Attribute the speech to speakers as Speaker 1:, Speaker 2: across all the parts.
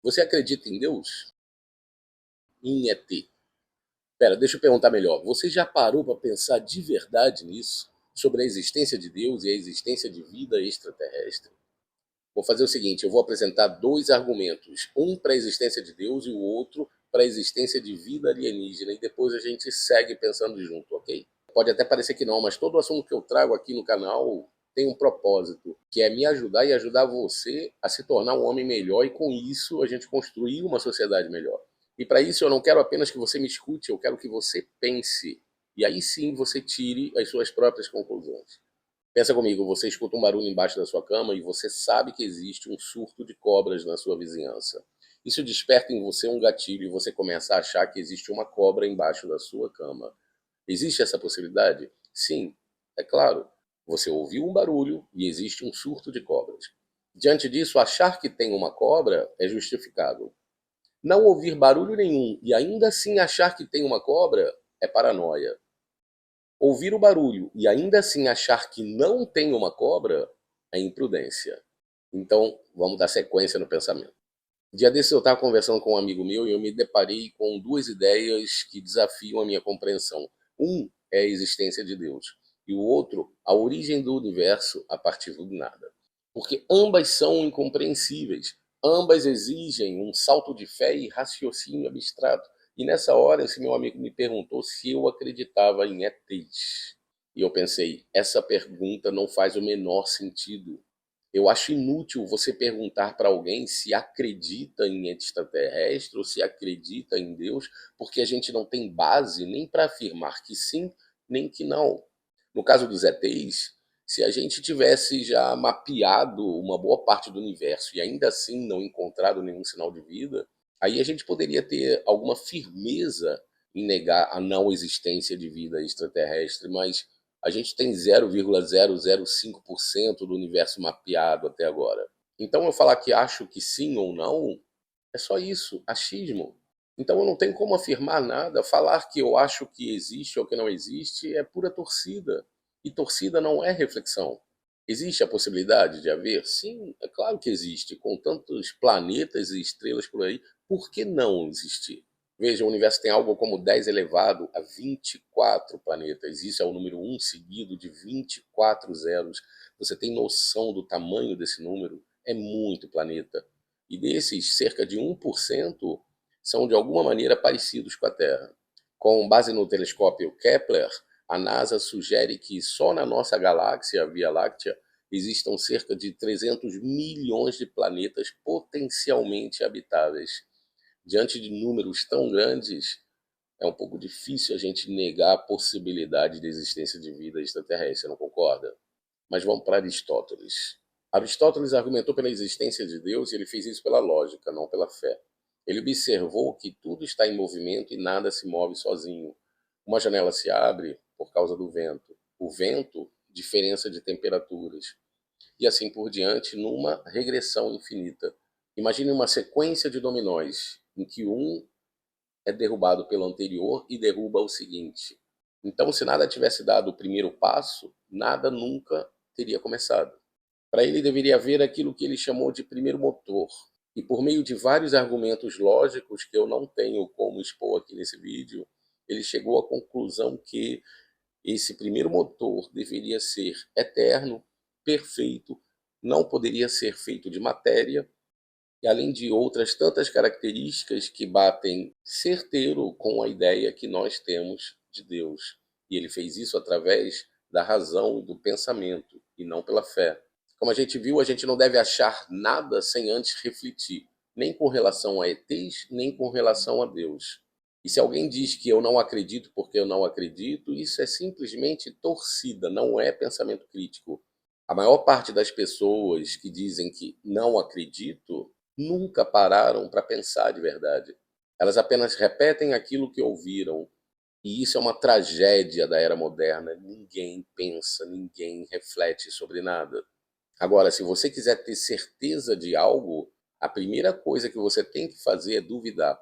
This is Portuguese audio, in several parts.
Speaker 1: Você acredita em Deus? Em ET? Pera, deixa eu perguntar melhor. Você já parou para pensar de verdade nisso? Sobre a existência de Deus e a existência de vida extraterrestre? Vou fazer o seguinte, eu vou apresentar dois argumentos. Um para a existência de Deus e o outro para a existência de vida alienígena. E depois a gente segue pensando junto, ok? Pode até parecer que não, mas todo assunto que eu trago aqui no canal tem um propósito, que é me ajudar e ajudar você a se tornar um homem melhor e com isso a gente construir uma sociedade melhor. E para isso eu não quero apenas que você me escute, eu quero que você pense. E aí sim você tire as suas próprias conclusões. Pensa comigo, você escuta um barulho embaixo da sua cama e você sabe que existe um surto de cobras na sua vizinhança. Isso desperta em você um gatilho e você começa a achar que existe uma cobra embaixo da sua cama. Existe essa possibilidade? Sim, é claro. Você ouviu um barulho e existe um surto de cobras. Diante disso, achar que tem uma cobra é justificável. Não ouvir barulho nenhum e ainda assim achar que tem uma cobra é paranoia. Ouvir o barulho e ainda assim achar que não tem uma cobra é imprudência. Então, vamos dar sequência no pensamento. Dia desses eu estava conversando com um amigo meu e eu me deparei com duas ideias que desafiam a minha compreensão. Um é a existência de Deus e o outro, a origem do universo a partir do nada. Porque ambas são incompreensíveis, ambas exigem um salto de fé e raciocínio abstrato. E nessa hora, esse meu amigo me perguntou se eu acreditava em ETs. E eu pensei, essa pergunta não faz o menor sentido. Eu acho inútil você perguntar para alguém se acredita em extraterrestre ou se acredita em Deus, porque a gente não tem base nem para afirmar que sim, nem que não. No caso dos ETs, se a gente tivesse já mapeado uma boa parte do universo e ainda assim não encontrado nenhum sinal de vida, aí a gente poderia ter alguma firmeza em negar a não existência de vida extraterrestre, mas a gente tem 0,005% do universo mapeado até agora. Então eu falar que acho que sim ou não, é só isso, achismo. Então eu não tenho como afirmar nada, falar que eu acho que existe ou que não existe é pura torcida. E torcida não é reflexão. Existe a possibilidade de haver? Sim, é claro que existe. Com tantos planetas e estrelas por aí, por que não existir? Veja, o universo tem algo como 10 elevado a 24 planetas. Isso é o número 1 seguido de 24 zeros. Você tem noção do tamanho desse número? É muito planeta. E desses, cerca de 1% são de alguma maneira parecidos com a Terra. Com base no telescópio Kepler, a NASA sugere que só na nossa galáxia, a Via Láctea, existam cerca de 300 milhões de planetas potencialmente habitáveis. Diante de números tão grandes, é um pouco difícil a gente negar a possibilidade de existência de vida extraterrestre, não concorda? Mas vamos para Aristóteles. Aristóteles argumentou pela existência de Deus e ele fez isso pela lógica, não pela fé. Ele observou que tudo está em movimento e nada se move sozinho. Uma janela se abre por causa do vento. O vento, diferença de temperaturas. E assim por diante, numa regressão infinita. Imagine uma sequência de dominóis, em que um é derrubado pelo anterior e derruba o seguinte. Então, se nada tivesse dado o primeiro passo, nada nunca teria começado. Para ele deveria haver aquilo que ele chamou de primeiro motor. E por meio de vários argumentos lógicos que eu não tenho como expor aqui nesse vídeo, ele chegou à conclusão que esse primeiro motor deveria ser eterno, perfeito, não poderia ser feito de matéria e além de outras tantas características que batem certeiro com a ideia que nós temos de Deus. E ele fez isso através da razão e do pensamento, e não pela fé. Como a gente viu, a gente não deve achar nada sem antes refletir, nem com relação a ETs, nem com relação a Deus. E se alguém diz que eu não acredito porque eu não acredito, isso é simplesmente torcida, não é pensamento crítico. A maior parte das pessoas que dizem que não acredito nunca pararam para pensar de verdade. Elas apenas repetem aquilo que ouviram. E isso é uma tragédia da era moderna. Ninguém pensa, ninguém reflete sobre nada. Agora, se você quiser ter certeza de algo, a primeira coisa que você tem que fazer é duvidar.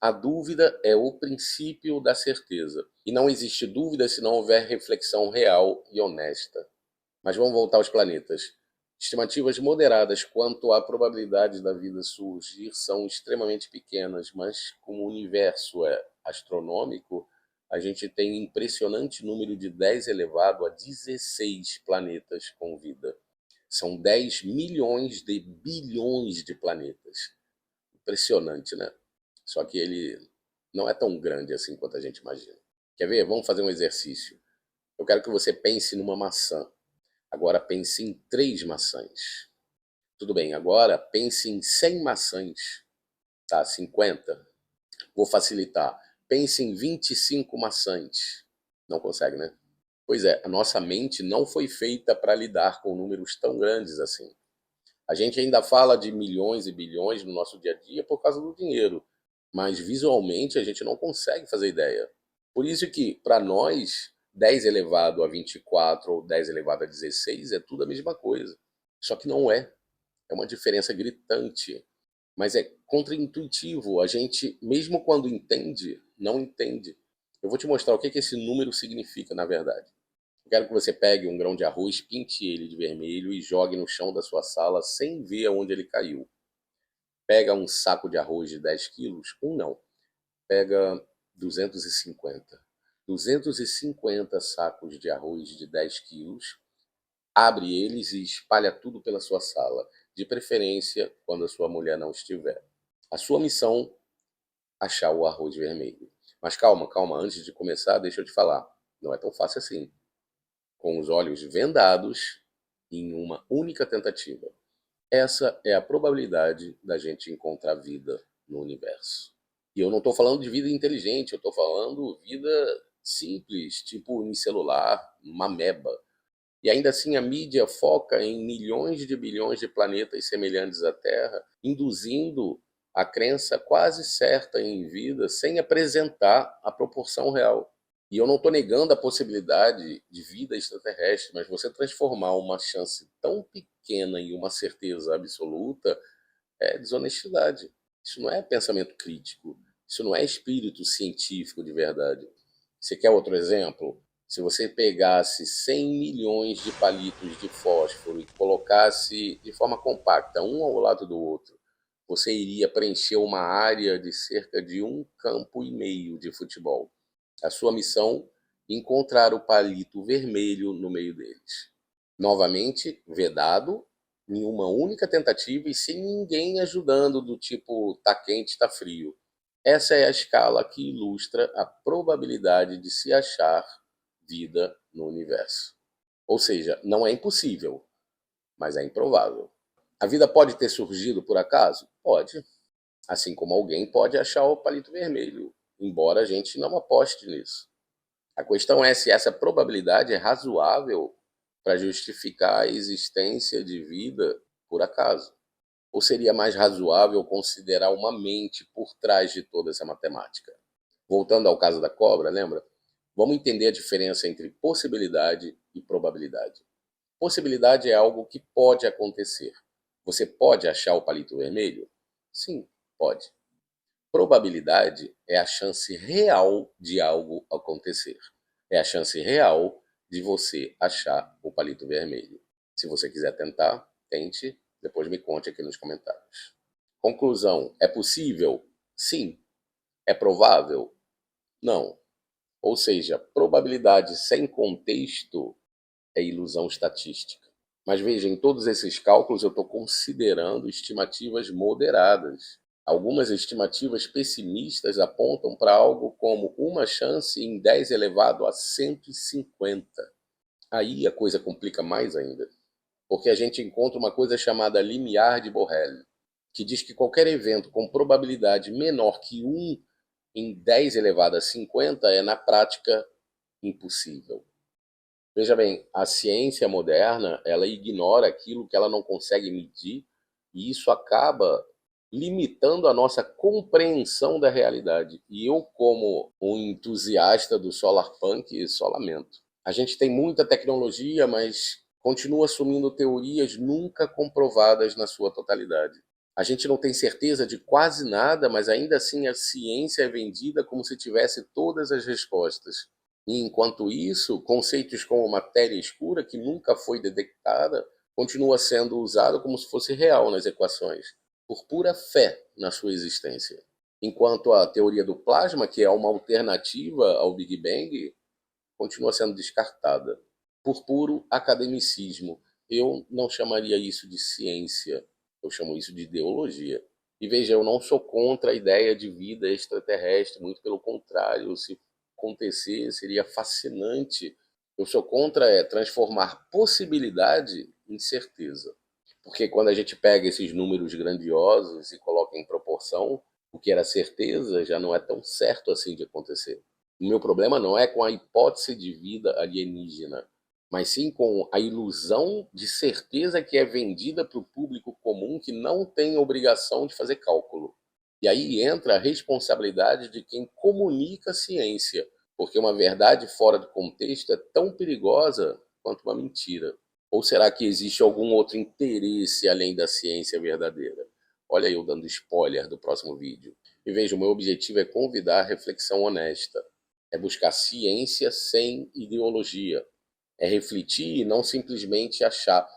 Speaker 1: A dúvida é o princípio da certeza. E não existe dúvida se não houver reflexão real e honesta. Mas vamos voltar aos planetas. Estimativas moderadas quanto à probabilidade da vida surgir são extremamente pequenas, mas como o universo é astronômico, a gente tem um impressionante número de 10 elevado a 16 planetas com vida. São 10 milhões de bilhões de planetas. Impressionante, né? Só que ele não é tão grande assim quanto a gente imagina. Quer ver? Vamos fazer um exercício. Eu quero que você pense numa maçã. Agora pense em 3 maçãs. Tudo bem, agora pense em 100 maçãs. Tá, 50. Vou facilitar. Pense em 25 maçãs. Não consegue, né? Pois é, a nossa mente não foi feita para lidar com números tão grandes assim. A gente ainda fala de milhões e bilhões no nosso dia a dia por causa do dinheiro, mas visualmente a gente não consegue fazer ideia. Por isso que, para nós, 10 elevado a 24 ou 10 elevado a 16 é tudo a mesma coisa. Só que não é. É uma diferença gritante. Mas é contraintuitivo. A gente, mesmo quando entende, não entende. Eu vou te mostrar o que esse número significa, na verdade. Eu quero que você pegue um grão de arroz, pinte ele de vermelho e jogue no chão da sua sala sem ver aonde ele caiu. Pega um saco de arroz de 10 quilos, não. Pega 250. 250 sacos de arroz de 10 quilos, abre eles e espalha tudo pela sua sala, de preferência quando a sua mulher não estiver. A sua missão, achar o arroz vermelho. Mas calma, calma, antes de começar, deixa eu te falar. Não é tão fácil assim. Com os olhos vendados em uma única tentativa. Essa é a probabilidade da gente encontrar vida no universo. E eu não estou falando de vida inteligente, eu estou falando vida simples, tipo unicelular, uma ameba. E ainda assim a mídia foca em milhões de bilhões de planetas semelhantes à Terra, induzindo a crença quase certa em vida sem apresentar a proporção real. E eu não estou negando a possibilidade de vida extraterrestre, mas você transformar uma chance tão pequena em uma certeza absoluta é desonestidade. Isso não é pensamento crítico. Isso não é espírito científico de verdade. Você quer outro exemplo? Se você pegasse 100 milhões de palitos de fósforo e colocasse de forma compacta, um ao lado do outro, você iria preencher uma área de cerca de 1,5 campo de futebol. A sua missão, encontrar o palito vermelho no meio deles. Novamente, vedado, em uma única tentativa e sem ninguém ajudando, do tipo, tá quente, tá frio. Essa é a escala que ilustra a probabilidade de se achar vida no universo. Ou seja, não é impossível, mas é improvável. A vida pode ter surgido por acaso? Pode. Assim como alguém pode achar o palito vermelho, embora a gente não aposte nisso. A questão é se essa probabilidade é razoável para justificar a existência de vida por acaso. Ou seria mais razoável considerar uma mente por trás de toda essa matemática? Voltando ao caso da cobra, lembra? Vamos entender a diferença entre possibilidade e probabilidade. Possibilidade é algo que pode acontecer. Você pode achar o palito vermelho? Sim, pode. Probabilidade é a chance real de algo acontecer. É a chance real de você achar o palito vermelho. Se você quiser tentar, tente, depois me conte aqui nos comentários. Conclusão: é possível? Sim. É provável? Não. Ou seja, probabilidade sem contexto é ilusão estatística. Mas veja, em todos esses cálculos eu estou considerando estimativas moderadas. Algumas estimativas pessimistas apontam para algo como uma chance em 10 elevado a 150. Aí a coisa complica mais ainda, porque a gente encontra uma coisa chamada limiar de Borel, que diz que qualquer evento com probabilidade menor que 1 em 10 elevado a 50 é, na prática, impossível. Veja bem, a ciência moderna, ela ignora aquilo que ela não consegue medir, e isso acaba limitando a nossa compreensão da realidade. E eu, como um entusiasta do solarpunk, só lamento. A gente tem muita tecnologia, mas continua assumindo teorias nunca comprovadas na sua totalidade. A gente não tem certeza de quase nada, mas ainda assim a ciência é vendida como se tivesse todas as respostas. E enquanto isso, conceitos como matéria escura, que nunca foi detectada, continua sendo usado como se fosse real nas equações, por pura fé na sua existência. Enquanto a teoria do plasma, que é uma alternativa ao Big Bang, continua sendo descartada por puro academicismo. Eu não chamaria isso de ciência, eu chamo isso de ideologia. E veja, eu não sou contra a ideia de vida extraterrestre, muito pelo contrário, se acontecer seria fascinante. Eu sou contra transformar possibilidade em certeza. Porque quando a gente pega esses números grandiosos e coloca em proporção, o que era certeza já não é tão certo assim de acontecer. O meu problema não é com a hipótese de vida alienígena, mas sim com a ilusão de certeza que é vendida para o público comum que não tem obrigação de fazer cálculo. E aí entra a responsabilidade de quem comunica a ciência, porque uma verdade fora do contexto é tão perigosa quanto uma mentira. Ou será que existe algum outro interesse além da ciência verdadeira? Olha eu dando spoiler do próximo vídeo. E veja, o meu objetivo é convidar a reflexão honesta. É buscar ciência sem ideologia. É refletir e não simplesmente achar.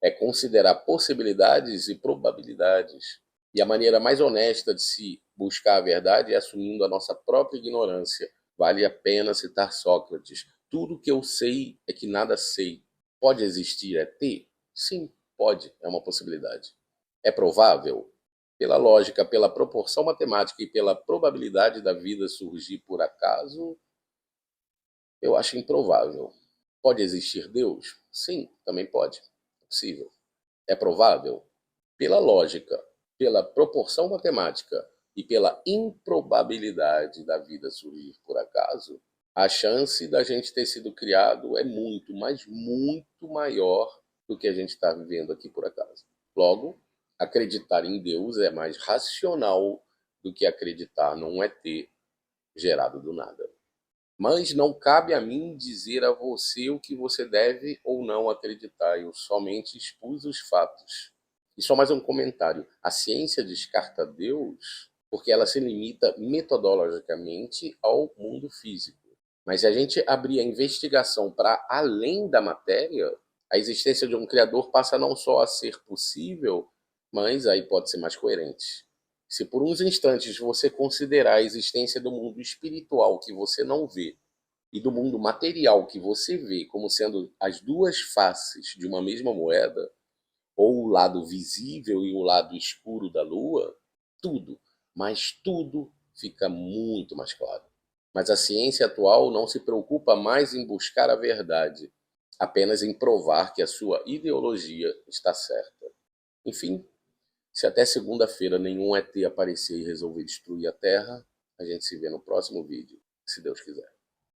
Speaker 1: É considerar possibilidades e probabilidades. E a maneira mais honesta de se buscar a verdade é assumindo a nossa própria ignorância. Vale a pena citar Sócrates. Tudo que eu sei é que nada sei. Pode existir ET? Sim, pode, é uma possibilidade. É provável? Pela lógica, pela proporção matemática e pela probabilidade da vida surgir por acaso, eu acho improvável. Pode existir Deus? Sim, também pode. É possível. É provável? Pela lógica, pela proporção matemática e pela improbabilidade da vida surgir por acaso, a chance da gente ter sido criado é muito, mas muito maior do que a gente está vivendo aqui por acaso. Logo, acreditar em Deus é mais racional do que acreditar num ET gerado do nada. Mas não cabe a mim dizer a você o que você deve ou não acreditar. Eu somente expus os fatos. E só mais um comentário. A ciência descarta Deus porque ela se limita metodologicamente ao mundo físico. Mas se a gente abrir a investigação para além da matéria, a existência de um Criador passa não só a ser possível, mas aí pode ser mais coerente. Se por uns instantes você considerar a existência do mundo espiritual que você não vê e do mundo material que você vê como sendo as duas faces de uma mesma moeda, ou o lado visível e o lado escuro da lua, tudo, mas tudo fica muito mais claro. Mas a ciência atual não se preocupa mais em buscar a verdade, apenas em provar que a sua ideologia está certa. Enfim, se até segunda-feira nenhum ET aparecer e resolver destruir a Terra, a gente se vê no próximo vídeo, se Deus quiser.